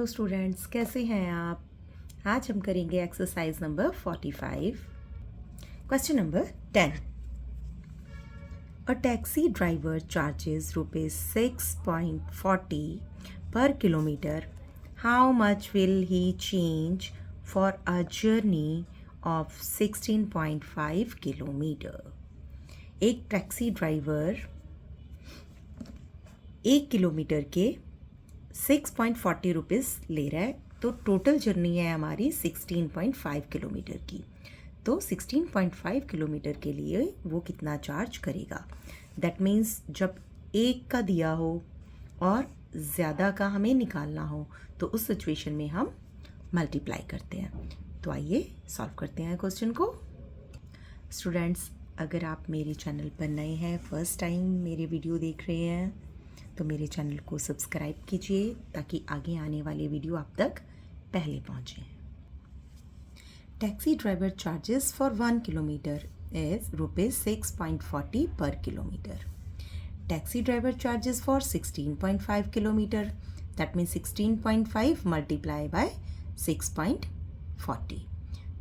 Students, कैसे हैं आप? आज हम करेंगे exercise number 45। Question number 10। A taxi driver charges ₹6.40 per kilometer. How much will he charge for a journey of 16.5 kilometre? एक टैक्सी ड्राइवर 1 किलोमीटर के 6.40 रुपीज़ ले रहा है, तो टोटल जर्नी है हमारी 16.5 किलोमीटर की। तो 16.5 किलोमीटर के लिए वो कितना चार्ज करेगा? दैट मीन्स जब एक का दिया हो और ज़्यादा का हमें निकालना हो तो उस सिचुएशन में हम मल्टीप्लाई करते हैं। तो आइए सॉल्व करते हैं क्वेश्चन को। स्टूडेंट्स, अगर आप मेरे चैनल पर नए हैं, फर्स्ट टाइम मेरे वीडियो देख रहे हैं, तो मेरे चैनल को सब्सक्राइब कीजिए ताकि आगे आने वाले वीडियो आप तक पहले पहुँचें। Taxi driver charges for 1 kilometre is ₹6.40 पर kilometre. Taxi driver charges for 16.5 kilometre, that means 16.5 multiply by 6.40।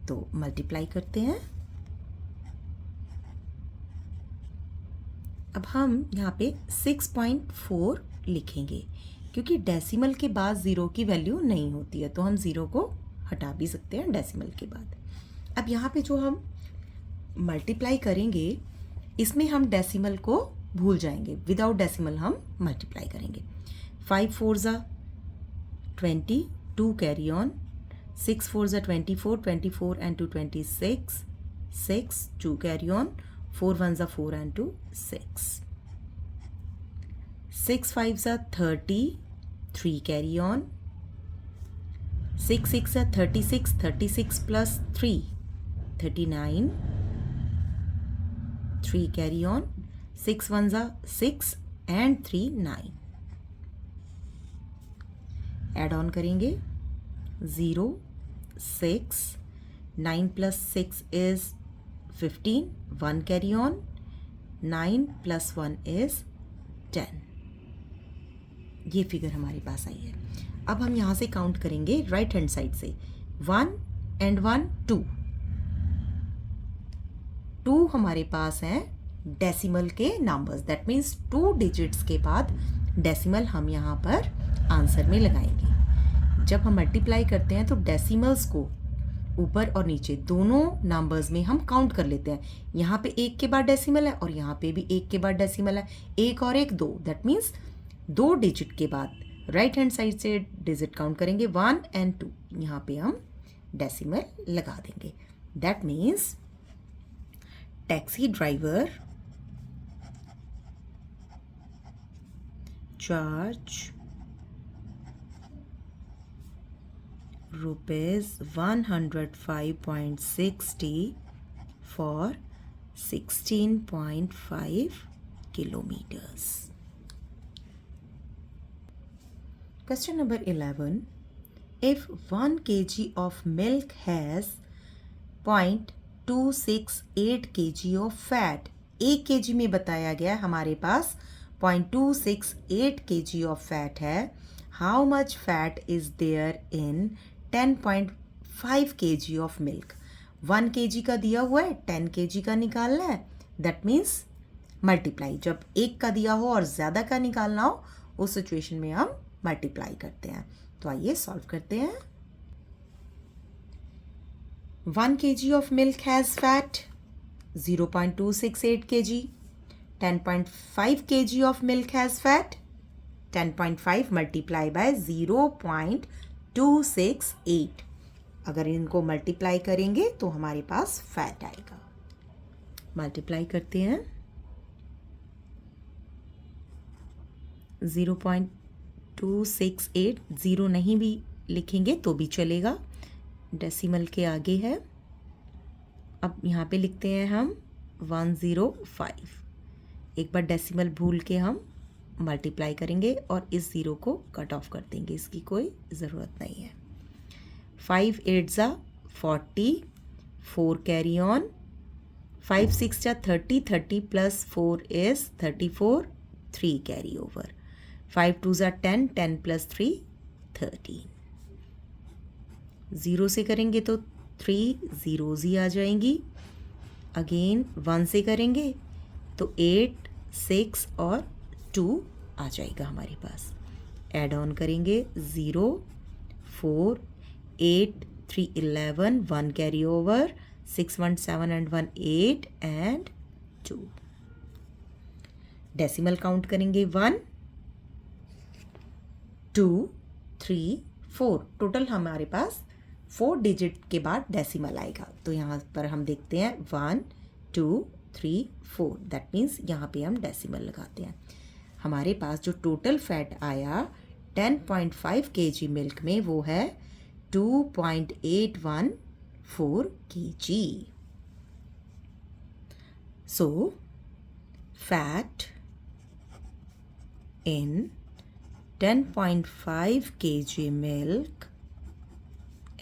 तो मल्टीप्लाई करते हैं। अब हम यहाँ पे 6.4 लिखेंगे, क्योंकि डेसिमल के बाद ज़ीरो की वैल्यू नहीं होती है, तो हम ज़ीरो को हटा भी सकते हैं डेसिमल के बाद। अब यहाँ पे जो हम मल्टीप्लाई करेंगे, इसमें हम डेसिमल को भूल जाएंगे, विदाउट डेसिमल हम मल्टीप्लाई करेंगे। 5 4 ज़ा 20, 2 कैरी ऑन, 6 4 ज़ा 24, 24 and 2 26, 6 2 कैरी ऑन, 4 1 ज़ा 4 and 2 6, 6 5 ज़ा 30, 3 कैरी ऑन, 6 6 ज़ा 36, 36 प्लस 3 39, 3 कैरी ऑन, 6 1 ज़ा 6 and 3 9। एड ऑन करेंगे 0 6, 9 plus 6 is 15, 1 carry on, 9 plus 1 is 10। ये फिगर हमारे पास आई है। अब हम यहाँ से काउंट करेंगे राइट हैंड साइड से। 1 and 1 2, 2 हमारे पास हैं डेसिमल के नंबर्स, दैट मीन्स 2 डिजिट्स के बाद डेसिमल हम यहाँ पर आंसर में लगाएंगे। जब हम मल्टीप्लाई करते हैं तो डेसिमल्स को ऊपर और नीचे दोनों नंबर्स में हम काउंट कर लेते हैं। यहाँ पे 1 के बाद डेसिमल है और यहाँ पे भी 1 के बाद डेसिमल है। 1 और 1 2, दैट मीन्स 2 डिजिट के बाद राइट हैंड साइड से डिजिट काउंट करेंगे 1 and 2, यहाँ पे हम डेसिमल लगा देंगे। That means taxi driver charge ₹105.60 for 16.5 kilometers. Question number 11. If 1 kg of milk has 0.268 kg of fat, 1 kg में बताया गया हमारे पास 0.268 kg of fat है। How much fat is there in 10.5 kg of milk? 1 kg का दिया हुआ है, 10 kg का निकालना है, दैट मीन्स मल्टीप्लाई। जब 1 का दिया हो और ज़्यादा का निकालना हो, उस सिचुएशन में हम मल्टीप्लाई करते हैं। तो आइए सॉल्व करते हैं। 1 kg of milk has fat 0.268 kg. 10.5 kg of milk has fat 10.5 multiply by 0.268। अगर इनको मल्टीप्लाई करेंगे तो हमारे पास फैट आएगा। मल्टीप्लाई करते हैं। 0.268, 0 नहीं भी लिखेंगे तो भी चलेगा, डेसिमल के आगे है। अब यहाँ पे लिखते हैं हम 105। एक बार डेसिमल भूल के हम मल्टीप्लाई करेंगे और इस ज़ीरो को कट ऑफ कर देंगे, इसकी कोई ज़रूरत नहीं है। 5 8 ज़ा 40, 4 कैरी ऑन, 5 6 ज़ा 30, 30 प्लस 4 इज 34, 3 कैरी ओवर, 5 2 ज़ा 10, 10 प्लस 3 13। ज़ीरो से करेंगे तो 3 ज़ीरोज़ ही आ जाएंगी। अगेन 1 से करेंगे तो 8 6 और 2 आ जाएगा हमारे पास। ऐड ऑन करेंगे 0 4 8 3 11 1 carry over 6 1 7 and 1 8 and 2। Decimal count करेंगे 1 2 3 4। टोटल हमारे पास 4 डिजिट के बाद डेसिमल आएगा। तो यहाँ पर हम देखते हैं 1 2 3 4। दैट मीन्स यहाँ पे हम डेसिमल लगाते हैं। हमारे पास जो टोटल फैट आया 10.5 kg मिल्क में वो है 2.814 kg। So fat in 10.5 kg milk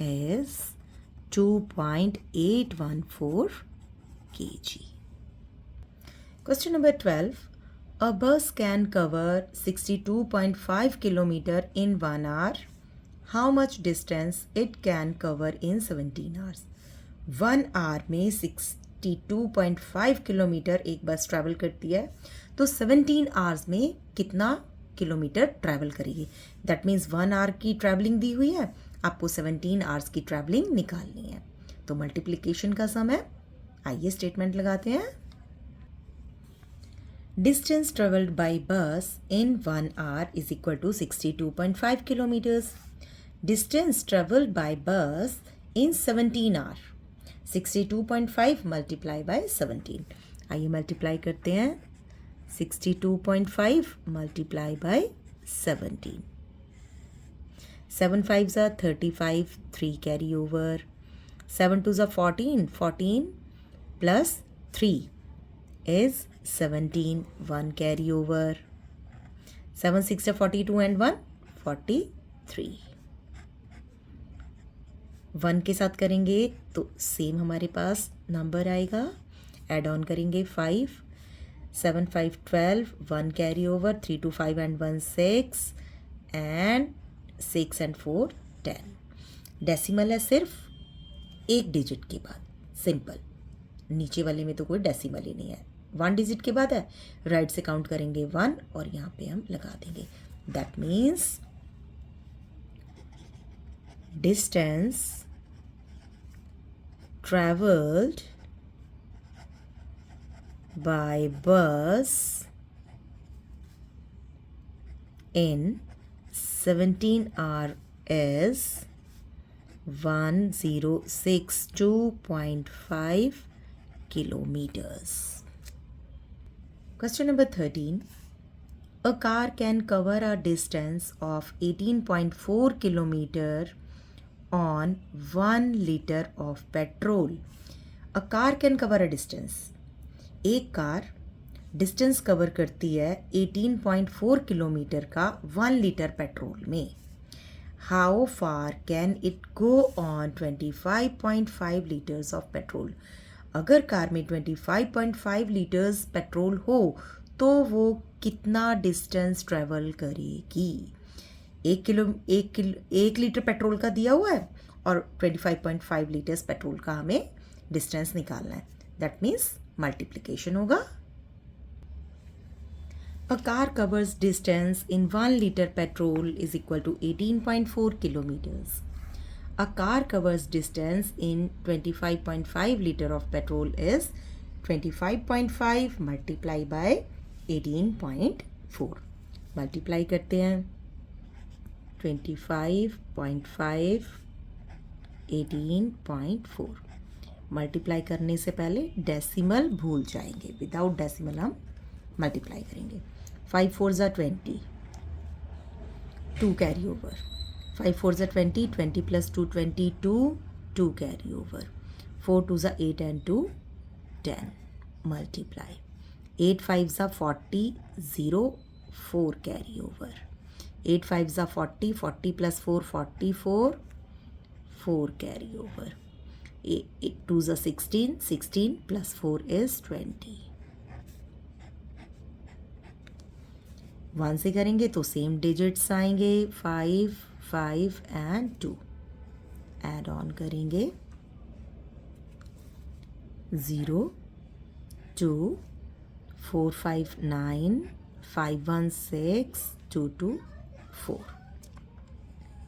is 2.814 kg. Question number 12. A bus can cover 62.5 km in 1 hour. How much distance it can cover in 17 hours? 1 hour में 62.5 kilometre एक बस travel करती है, तो 17 आवर्स में कितना किलोमीटर ट्रैवल करेगी। That means 1 our की ट्रैवलिंग दी हुई है, आपको 17 आवर्स की ट्रैवलिंग निकालनी है। तो मल्टीप्लिकेशन का सम है। आइए स्टेटमेंट लगाते हैं। Distance travelled by bus in 1 hour is equal to 62.5 kilometres. Distance travelled by bus in 17 our 62.5 multiply by 17। आइए मल्टीप्लाई करते हैं। 62.5 multiply by 17। 7 5s are 35, 3 carry over. 7 2s are 14, 14 plus 3 is 17, 1 carry over. 7 6 are 42 and 1 43। 1 के साथ करेंगे तो same हमारे पास number आएगा। Add on करेंगे 5 7 5 12 1 carry over 3 2 5 and 1 6 and 6 and 4 10। Decimal है सिर्फ एक डिजिट के बाद, सिंपल। नीचे वाले में तो कोई डेसिमल ही नहीं है, 1 डिजिट के बाद है। राइट से काउंट करेंगे 1 और यहाँ पे हम लगा देंगे। That means distance traveled by bus in 17 hours is 1062.5 kilometers. Question number 13. A car can cover a distance of 18.4 kilometer on 1 liter of petrol. A car can cover a distance. एक car distance cover करती है 18.4 kilometre का 1 litre petrol में। How far can it go on 25.5 litres of petrol. अगर car में 25.5 litres petrol हो तो वो कितना डिस्टेंस ट्रेवल करेगी। 1 लीटर पेट्रोल का दिया हुआ है और 25.5 लीटर्स पेट्रोल का हमें डिस्टेंस निकालना है। दैट मीन्स मल्टीप्लिकेशन होगा। A car covers distance in 1 litre petrol is equal to 18.4 kilometres. A car covers distance in 25.5 litre of petrol is 25.5 multiply by 18.4। Multiply करते हैं। 25.5 18.4। मल्टीप्लाई करने से पहले डेसिमल भूल जाएंगे, विदाउट डेसिमल हम मल्टीप्लाई करेंगे। 5 4s are 20, 2 carry over. 5 4s are 20, 20 plus 2 22, 2 carry over. 4 2s are 8 and 2 10 multiply. 8 5s are 40, 0 4 carry over. 8 5s are 40, 40 plus 4 44, 4 carry over. 8 2s are 16, 16 plus 4 is 20। 1 से करेंगे तो सेम डिजिट्स आएंगे 5 5 and 2। Add on करेंगे 0 2 4 5 9 5 1 6 2 2 4।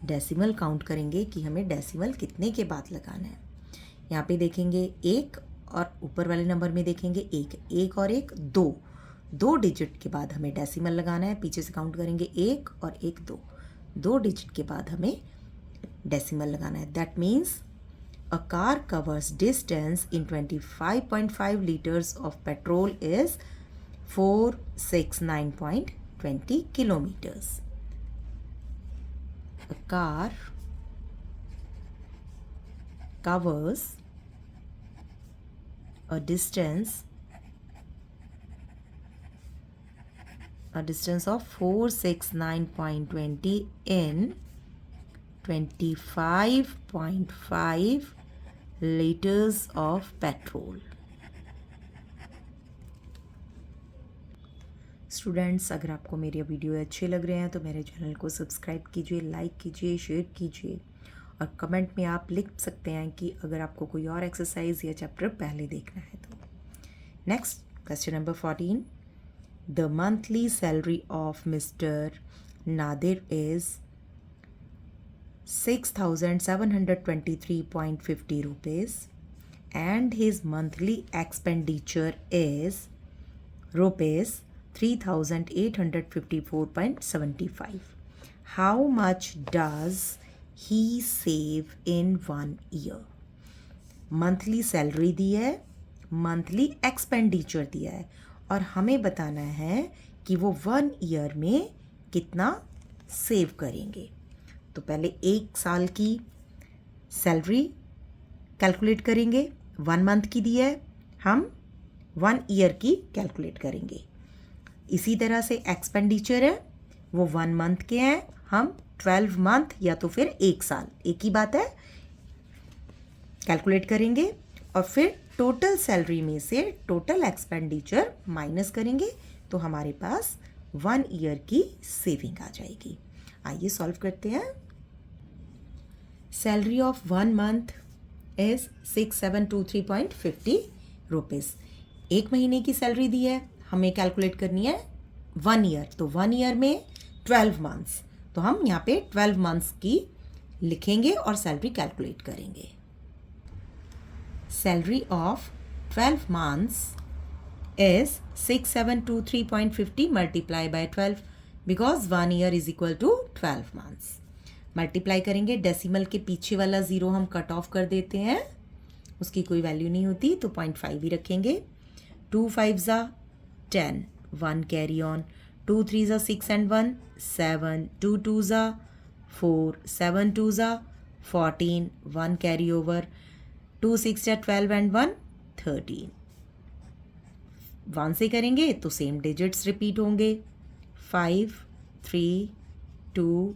Decimal count करेंगे कि हमें decimal कितने के बाद लगाना है। यहाँ पे देखेंगे एक और ऊपर वाले नंबर में देखेंगे एक और एक दो डिजिट के बाद हमें डेसिमल लगाना है। पीछे से काउंट करेंगे एक और एक दो डिजिट के बाद हमें डेसिमल लगाना है। That means a car covers distance in 25.5 liters of petrol is 469.20 kilometers. A car covers a distance of 469.20 in 25.5 liters of petrol. Students, अगर आपको मेरे वीडियो अच्छे लग रहे हैं तो मेरे चैनल को सब्सक्राइब कीजिए, लाइक कीजिए, शेयर कीजिए और कमेंट में आप लिख सकते हैं कि अगर आपको कोई और एक्सरसाइज या चैप्टर पहले देखना है तो। Next question number 14। The monthly salary of mister Nadir is 6,723.50 rupees and his monthly expenditure is rupees 3,854.75. How much does he save in 1 year? Monthly salary दी है, मंथली एक्सपेंडिचर दिया है और हमें बताना है कि वो 1 ईयर में कितना सेव करेंगे। तो पहले 1 साल की सैलरी कैलकुलेट करेंगे, 1 मंथ की दी है, हम 1 ईयर की कैलकुलेट करेंगे। इसी तरह से एक्सपेंडिचर है, वो 1 मंथ के हैं, हम 12 मंथ या तो फिर 1 साल, एक ही बात है, कैलकुलेट करेंगे और फिर टोटल सैलरी में से टोटल एक्सपेंडिचर माइनस करेंगे तो हमारे पास 1 ईयर की सेविंग आ जाएगी। आइए सॉल्व करते हैं। Salary of 1 month is 6723.50 rupees. 1 महीने की सैलरी दी है, हमें कैलकुलेट करनी है 1 ईयर। तो 1 ईयर में 12 मंथ्स, तो हम यहाँ पे 12 मंथ्स की लिखेंगे और सैलरी कैलकुलेट करेंगे। Salary of 12 months is 6723.50 multiply by 12 because 1 year is equal to 12 months. Multiply करेंगे, डेसिमल के पीछे वाला 0 हम कट ऑफ कर देते हैं, उसकी कोई वैल्यू नहीं होती तो 0.5 ही रखेंगे। 2 5 ज़ा 10, 1 कैरी ऑन, 2 3 ज़ा 6 एंड 1 7, 2 2 ज़ा 4, 7 2 ज़ा 14, 1 कैरी ओवर, 2 6 ज़ा 12 एंड 1 13। 1 से करेंगे तो सेम डिजिट्स रिपीट होंगे, 5 3 2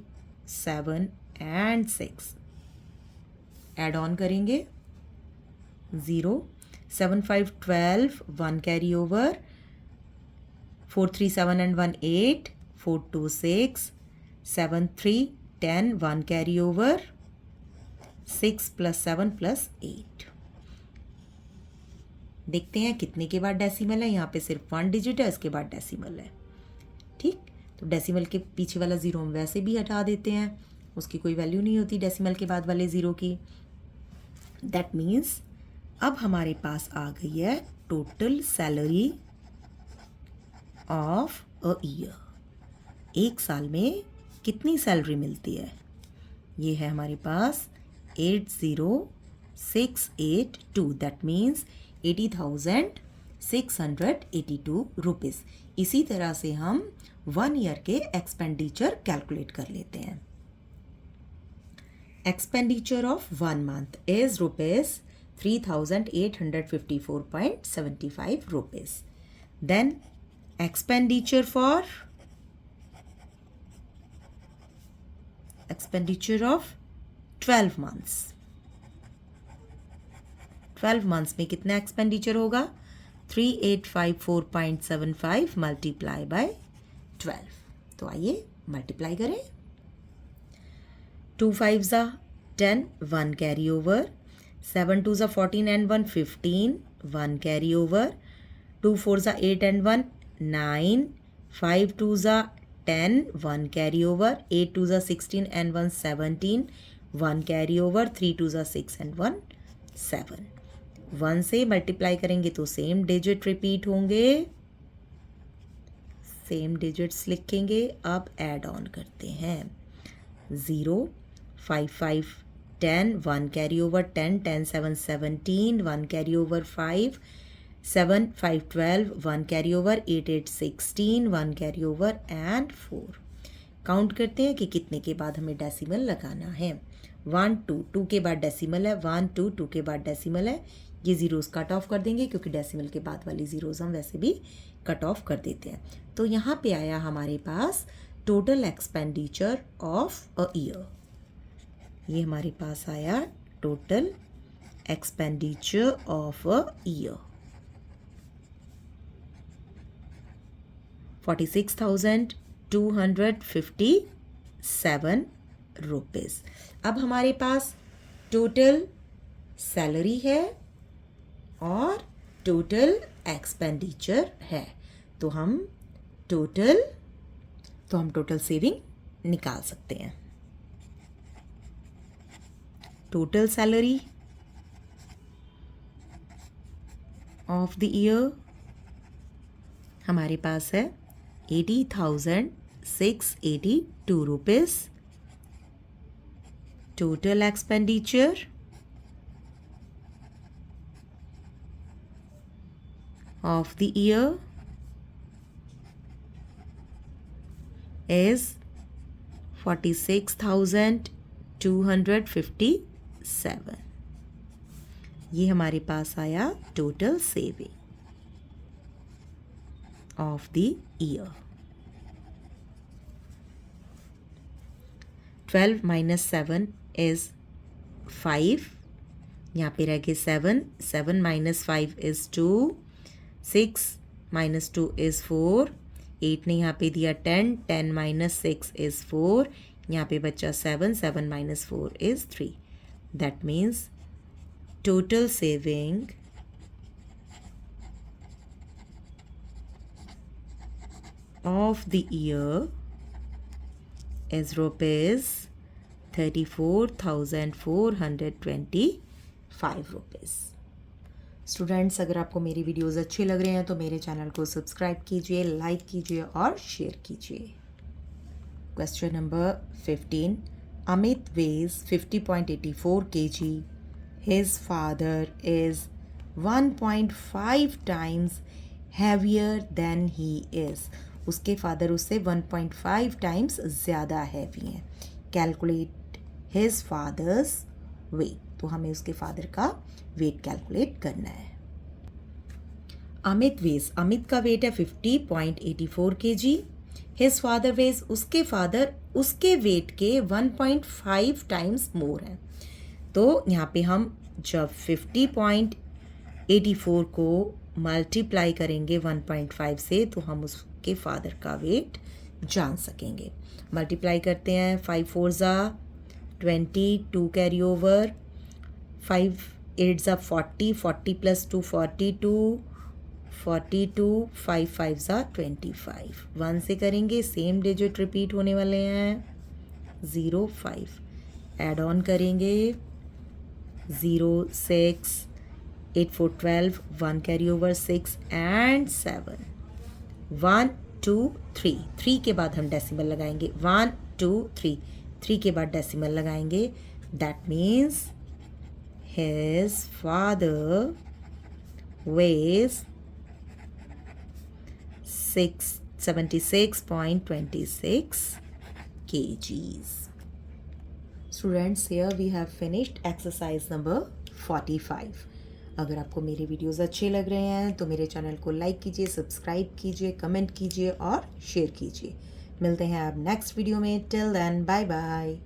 7 एंड 6। ऐड ऑन करेंगे 0 7 5 12, 1 carry over, 4 3 7 and 1 8, 4 2 6, 7 3 10, 1 carry over, 6 + 7 + 8। देखते हैं कितने के बाद डेसिमल है। यहाँ पे सिर्फ 1 डिजिट है, इसके बाद डेसिमल है। ठीक, तो डेसिमल के पीछे वाला 0 हम वैसे भी हटा देते हैं, उसकी कोई वैल्यू नहीं होती डेसिमल के बाद वाले 0 की। दैट मीन्स अब हमारे पास आ गई है total salary of a year. 1 साल में कितनी सैलरी मिलती है, ये है हमारे पास 80,682। That means 80,682 rupees. इसी तरह से हम 1 ईयर के एक्सपेंडिचर कैलकुलेट कर लेते हैं। Expenditure of 1 month is rupees 3,854.75 rupees. Then expenditure of 12 months. 12 months में कितना एक्सपेंडिचर होगा, 3854.75 मल्टीप्लाई बाय 12। तो आइए मल्टीप्लाई करें, 2 5 ज़ा 10, 1 carry over. 7 2s are 14 and 1 15, 1 carry over. 2 4s are 8 and 1 9. 5 2s are 10, 1 carry over. 8 2s are 16 and 1 17, 1 carry over. 3 2s are 6 and 1 7. 1 से multiply करेंगे तो सेम डिजिट रिपीट होंगे, सेम डिजिट्स लिखेंगे. अब ऐड ऑन करते हैं. 0 5 5 10, 1 carry over. 10 10 7 17, 1 carry over. 5 7 5 12, 1 carry over. 8 8 16, 1 carry over and 4. Count करते हैं कि कितने के बाद हमें डेसिमल लगाना है. 1 2 2 के बाद डेसिमल है. 1 2 2 के बाद डेसिमल है. ये ज़ीरोज़ कट ऑफ कर देंगे क्योंकि डेसिमल के बाद वाली ज़ीरोज़ हम वैसे भी कट ऑफ कर देते हैं. तो यहाँ पे आया हमारे पास total expenditure of a year. ये हमारे पास आया total expenditure of a year 46,257 rupees. अब हमारे पास टोटल सैलरी है और टोटल एक्सपेंडिचर है. तो हम टोटल सेविंग निकाल सकते हैं. Total salary of the year हमारे पास है 80,682 rupees. Total expenditure of the year is 46,257. ये हमारे पास आया total saving of the year. 12 minus 7 is 5. यहाँ पे रह गए 7. 7 minus 5 is 2. 6 minus 2 is 4. 8 ने यहाँ पे दिया 10. 10 minus 6 is 4. यहाँ पे बच्चा 7. 7 minus 4 is 3. That means total saving of the year is rupees 34,425 rupees. Students, अगर आपको मेरी वीडियोस अच्छे लग रहे हैं तो मेरे चैनल को सब्सक्राइब कीजिए, लाइक कीजिए और शेयर कीजिए. Question number 15. Amit weighs 50.84 kg. His father is 1.5 times heavier than he is. उसके फादर उससे 1.5 टाइम्स ज़्यादा हैवी हैं. Calculate his father's weight. तो हमें उसके फादर का वेट कैलकुलेट करना है. अमित का वेट है 50.84 kg. हिज फादर वेज उसके फादर उसके वेट के 1.5 टाइम्स मोर हैं. तो यहाँ पे हम जब 50.84 को मल्टीप्लाई करेंगे 1.5 से तो हम उसके फादर का वेट जान सकेंगे. मल्टीप्लाई करते हैं. 5 4 ज़ा 20, 2 कैरी ओवर. 5 8 ज़ा 40, 40 प्लस 2 42, 42. 5 5 ज़ा 25. 1 से करेंगे, सेम डिजिट रिपीट होने वाले हैं. 0 5 ऐड ऑन करेंगे. 0 6 8 4 12, 1 कैरी ओवर 6 एंड 7. 1 2 3. 3 के बाद हम डेसिमल लगाएंगे. 1 2 3. 3 के बाद डेसिमल लगाएंगे. That means his father weighs 76.26 kgs. Students, here we have finished exercise number 45. अगर आपको मेरे वीडियोस अच्छे लग रहे हैं तो मेरे चैनल को लाइक कीजिए, सब्सक्राइब कीजिए, कमेंट कीजिए और शेयर कीजिए. मिलते हैं अब नेक्स्ट वीडियो में. Till then, bye bye.